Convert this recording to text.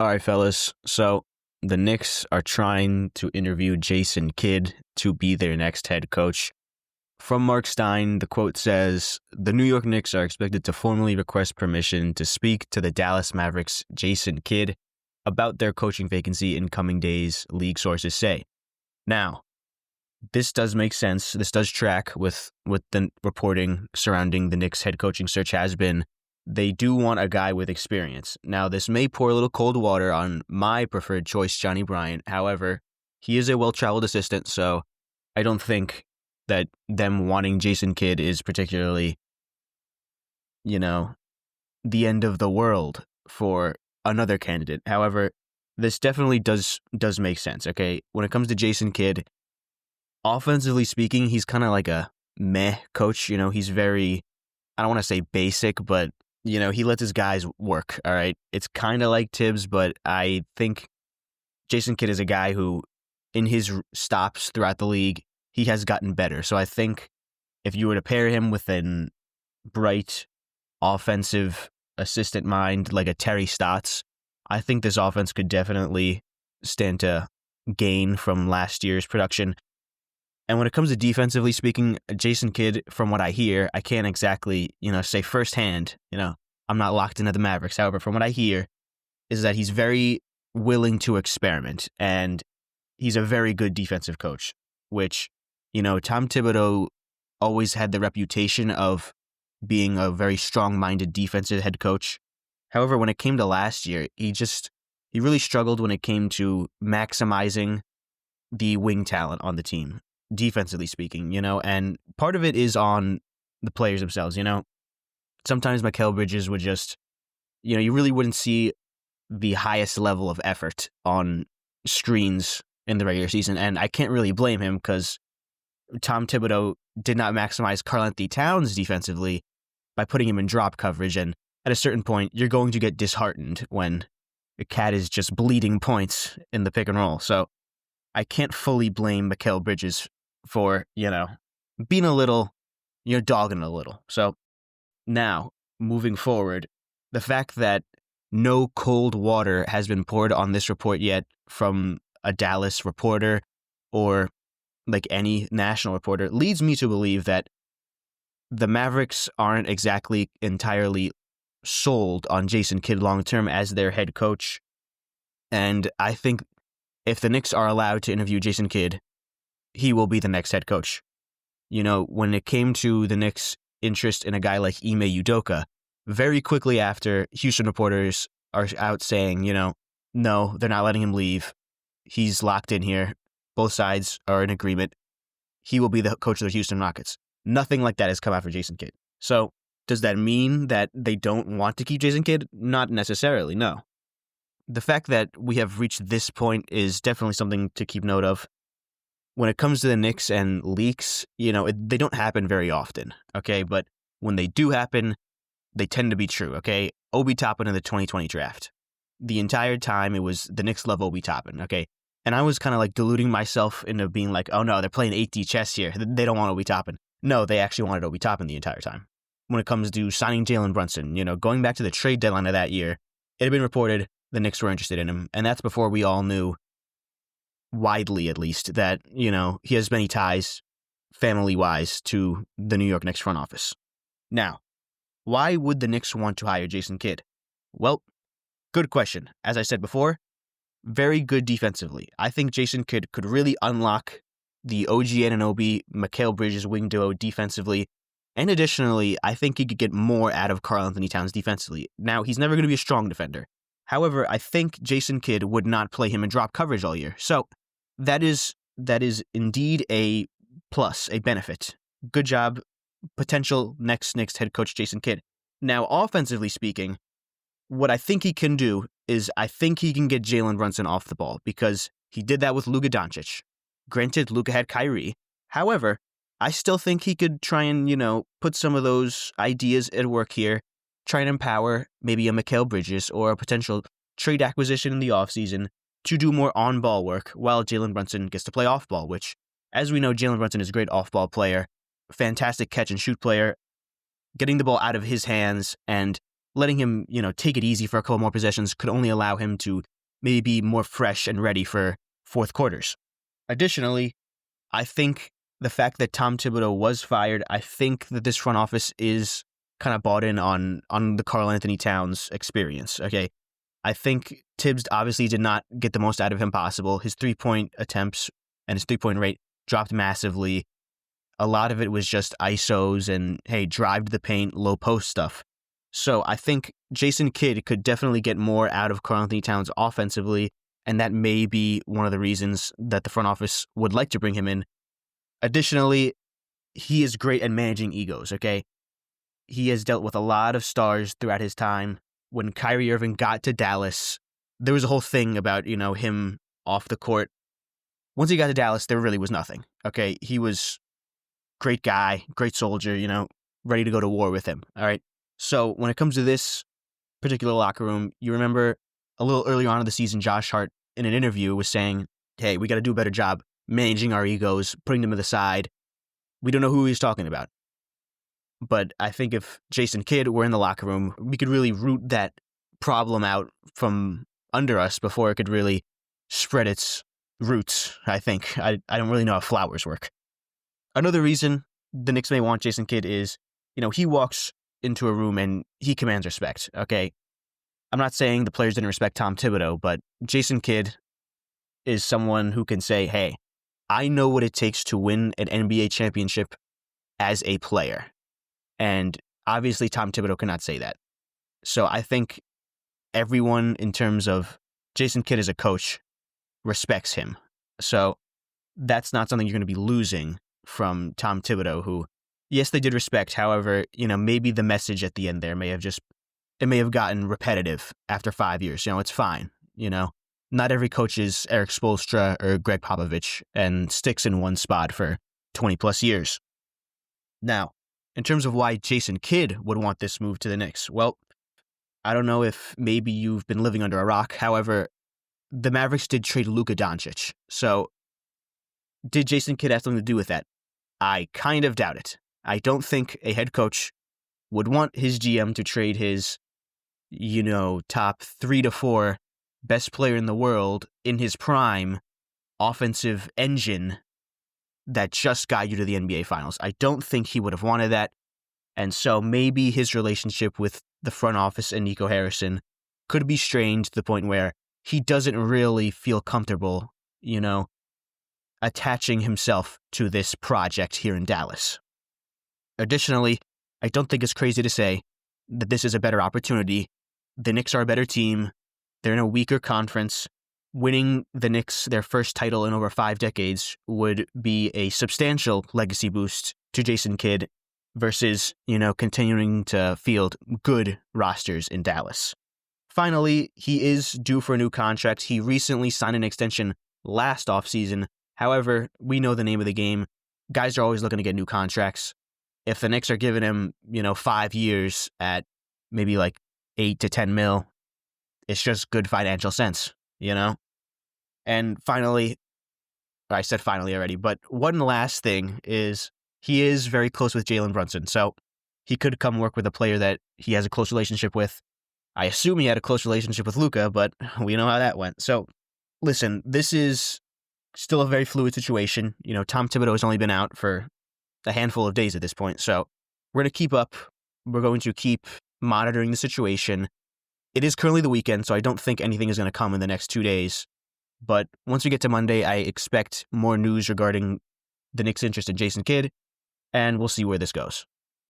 All right, fellas. So the Knicks are trying to interview Jason Kidd to be their next head coach. From Mark Stein, the quote says, "The New York Knicks are expected to formally request permission to speak to the Dallas Mavericks' Jason Kidd about their coaching vacancy in coming days," league sources say. Now, this does make sense. This does track with the reporting surrounding the Knicks' head coaching search has been. They do want a guy with experience. Now, this may pour a little cold water on my preferred choice, Johnny Bryant. However, he is a well-traveled assistant, so I don't think that them wanting Jason Kidd is particularly, the end of the world for another candidate. However, this definitely does make sense, okay? When it comes to Jason Kidd, offensively speaking, he's kind of like a meh coach. He's very, I don't want to say basic, but he lets his guys work, all right? It's kind of like Tibbs, but I think Jason Kidd is a guy who, in his stops throughout the league, he has gotten better. So I think if you were to pair him with an bright, offensive assistant mind like a Terry Stotts, I think this offense could definitely stand to gain from last year's production. And when it comes to defensively speaking, Jason Kidd, from what I hear, I can't exactly, say firsthand, I'm not locked into the Mavericks. However, from what I hear, is that he's very willing to experiment, and he's a very good defensive coach, which, Tom Thibodeau always had the reputation of being a very strong-minded defensive head coach. However, when it came to last year, he really struggled when it came to maximizing the wing talent on the team, defensively speaking, and part of it is on the players themselves, Sometimes Mikal Bridges would just, you really wouldn't see the highest level of effort on screens in the regular season, and I can't really blame him because Tom Thibodeau did not maximize Karl-Anthony Towns defensively by putting him in drop coverage, and at a certain point, you're going to get disheartened when the cat is just bleeding points in the pick and roll. So I can't fully blame Mikal Bridges for, being a little, dogging a little. So now, moving forward, the fact that no cold water has been poured on this report yet from a Dallas reporter or like any national reporter leads me to believe that the Mavericks aren't exactly entirely sold on Jason Kidd long-term as their head coach. And I think if the Knicks are allowed to interview Jason Kidd, he will be the next head coach. When it came to the Knicks' interest in a guy like Ime Udoka, very quickly after, Houston reporters are out saying, no, they're not letting him leave. He's locked in here. Both sides are in agreement. He will be the coach of the Houston Rockets. Nothing like that has come out for Jason Kidd. So does that mean that they don't want to keep Jason Kidd? Not necessarily, no. The fact that we have reached this point is definitely something to keep note of. When it comes to the Knicks and leaks, they don't happen very often, okay? But when they do happen, they tend to be true, okay? Obi Toppin in the 2020 draft. The entire time it was the Knicks love Obi Toppin, okay? And I was kind of like deluding myself into being like, oh no, they're playing 8D chess here. They don't want Obi Toppin. No, they actually wanted Obi Toppin the entire time. When it comes to signing Jalen Brunson, going back to the trade deadline of that year, it had been reported the Knicks were interested in him. And that's before we all knew, widely at least, that, he has many ties, family-wise, to the New York Knicks front office. Now, why would the Knicks want to hire Jason Kidd? Well, good question. As I said before, very good defensively. I think Jason Kidd could really unlock the OG Anunoby, Mikal Bridges wing duo defensively. And additionally, I think he could get more out of Karl-Anthony Towns defensively. Now, he's never going to be a strong defender. However, I think Jason Kidd would not play him in drop coverage all year. So that is indeed a plus, a benefit. Good job, potential next Knicks head coach Jason Kidd. Now, offensively speaking, what I think he can do is I think he can get Jalen Brunson off the ball because he did that with Luka Doncic. Granted, Luka had Kyrie. However, I still think he could try and, put some of those ideas at work here, try and empower maybe a Mikal Bridges or a potential trade acquisition in the offseason to do more on-ball work while Jalen Brunson gets to play off-ball, which, as we know, Jalen Brunson is a great off-ball player, fantastic catch-and-shoot player. Getting the ball out of his hands and letting him, take it easy for a couple more possessions could only allow him to maybe be more fresh and ready for fourth quarters. Additionally, I think the fact that Tom Thibodeau was fired, I think that this front office is kind of bought in on the Karl Anthony Towns experience, okay? I think Tibbs obviously did not get the most out of him possible. His three-point attempts and his three-point rate dropped massively. A lot of it was just ISOs and, hey, drive to the paint, low post stuff. So I think Jason Kidd could definitely get more out of Karl Anthony Towns offensively, and that may be one of the reasons that the front office would like to bring him in. Additionally, he is great at managing egos, okay? He has dealt with a lot of stars throughout his time. When Kyrie Irving got to Dallas, there was a whole thing about, him off the court. Once he got to Dallas, there really was nothing, okay? He was great guy, great soldier, ready to go to war with him, all right? So when it comes to this particular locker room, you remember a little earlier on in the season, Josh Hart in an interview was saying, hey, we got to do a better job managing our egos, putting them to the side. We don't know who he's talking about. But I think if Jason Kidd were in the locker room, we could really root that problem out from under us before it could really spread its roots, I think. I don't really know how flowers work. Another reason the Knicks may want Jason Kidd is, he walks into a room and he commands respect, okay? I'm not saying the players didn't respect Tom Thibodeau, but Jason Kidd is someone who can say, hey, I know what it takes to win an NBA championship as a player. And obviously Tom Thibodeau cannot say that. So I think everyone in terms of Jason Kidd as a coach respects him. So that's not something you're going to be losing from Tom Thibodeau, who, yes, they did respect. However, maybe the message at the end there may have gotten repetitive after 5 years. It's fine. Not every coach is Eric Spoelstra or Greg Popovich and sticks in one spot for 20 plus years. Now, in terms of why Jason Kidd would want this move to the Knicks, well, I don't know if maybe you've been living under a rock. However, the Mavericks did trade Luka Doncic. So did Jason Kidd have something to do with that? I kind of doubt it. I don't think a head coach would want his GM to trade his, top 3 to 4 best player in the world in his prime offensive engine that just got you to the NBA Finals. I don't think he would have wanted that. And so maybe his relationship with the front office and Nico Harrison could be strained to the point where he doesn't really feel comfortable, attaching himself to this project here in Dallas. Additionally, I don't think it's crazy to say that this is a better opportunity. The Knicks are a better team. They're in a weaker conference. Winning the Knicks their first title in over 5 decades would be a substantial legacy boost to Jason Kidd versus, continuing to field good rosters in Dallas. Finally, he is due for a new contract. He recently signed an extension last offseason. However, we know the name of the game. Guys are always looking to get new contracts. If the Knicks are giving him, 5 years at maybe like 8 to 10 mil, it's just good financial sense, And finally, I said finally already, but one last thing is he is very close with Jalen Brunson. So he could come work with a player that he has a close relationship with. I assume he had a close relationship with Luka, but we know how that went. So listen, this is still a very fluid situation. Tom Thibodeau has only been out for a handful of days at this point. So we're going to keep up. We're going to keep monitoring the situation. It is currently the weekend, so I don't think anything is going to come in the next 2 days. But once we get to Monday, I expect more news regarding the Knicks' interest in Jason Kidd, and we'll see where this goes.